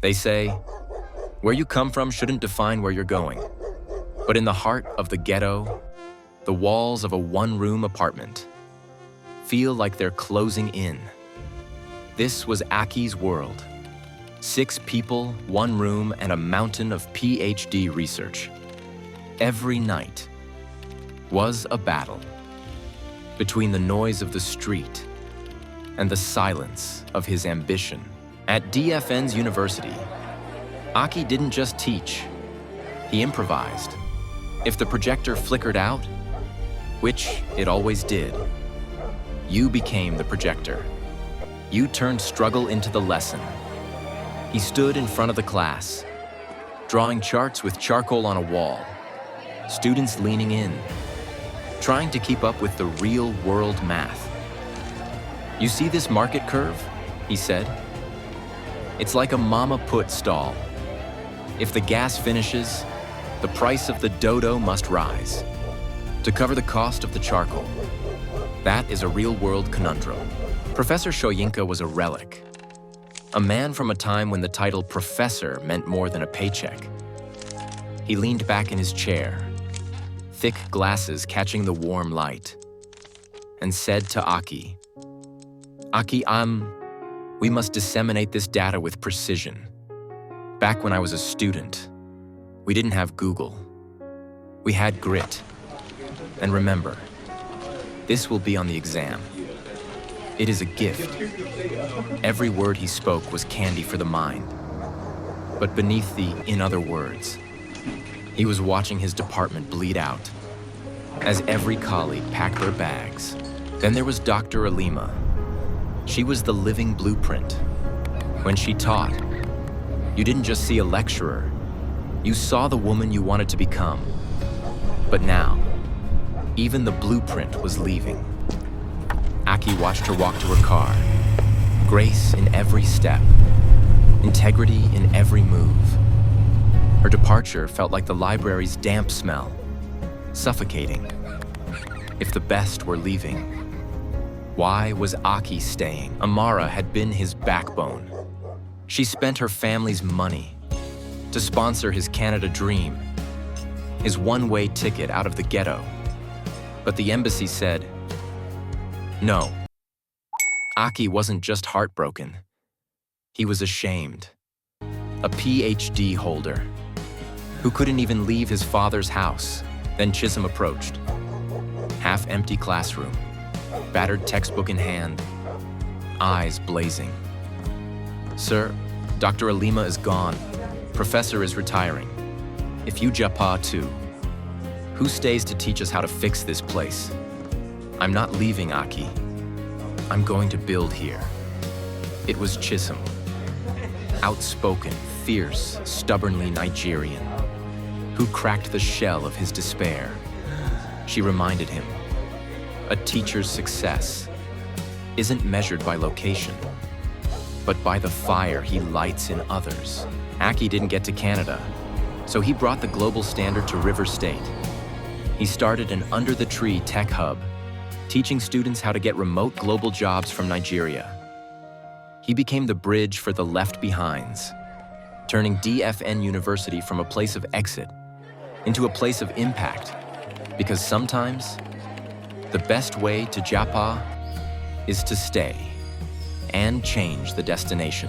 They say, where you come from shouldn't define where you're going. But in the heart of the ghetto, the walls of a one-room apartment feel like they're closing in. This was Aki's world. 6 people, 1 room, and a mountain of PhD research. Every night was a battle between the noise of the street and the silence of his ambition. At DFN University, Aki didn't just teach, he improvised. If the projector flickered out, which it always did, you became the projector. You turned struggle into the lesson. He stood in front of the class, drawing charts with charcoal on a wall, students leaning in, trying to keep up with the real-world math. You see this market curve? He said. It's like a mama put stall. If the gas finishes, the price of the dodo must rise to cover the cost of the charcoal. That is a real-world conundrum. Professor Shoyinka was a relic, a man from a time when the title professor meant more than a paycheck. He leaned back in his chair, thick glasses catching the warm light, and said to Aki, Aki, we must disseminate this data with precision. Back when I was a student, we didn't have Google. We had grit. And remember, this will be on the exam. It is a gift. Every word he spoke was candy for the mind. But beneath the "in other words," he was watching his department bleed out as every colleague packed their bags. Then there was Dr. Alima. She was the living blueprint. When she taught, you didn't just see a lecturer, you saw the woman you wanted to become. But now, even the blueprint was leaving. Aki watched her walk to her car, grace in every step, integrity in every move. Her departure felt like the library's damp smell, suffocating. If the best were leaving, why was Aki staying? Amara had been his backbone. She spent her family's money to sponsor his Canada dream, his one-way ticket out of the ghetto. But the embassy said, no. Aki wasn't just heartbroken. He was ashamed. A PhD holder who couldn't even leave his father's house. Then Chisholm approached. Half-empty classroom, battered textbook in hand, eyes blazing. Sir, Dr. Alima is gone. Professor is retiring. If you Japa too, who stays to teach us how to fix this place? I'm not leaving, Aki. I'm going to build here. It was Chisholm. Outspoken, fierce, stubbornly Nigerian, who cracked the shell of his despair. She reminded him, a teacher's success isn't measured by location, but by the fire he lights in others. Aki didn't get to Canada, so he brought the global standard to River State. He started an under-the-tree tech hub, teaching students how to get remote global jobs from Nigeria. He became the bridge for the left behinds, turning DFN University from a place of exit into a place of impact, because sometimes the best way to Japa is to stay and change the destination.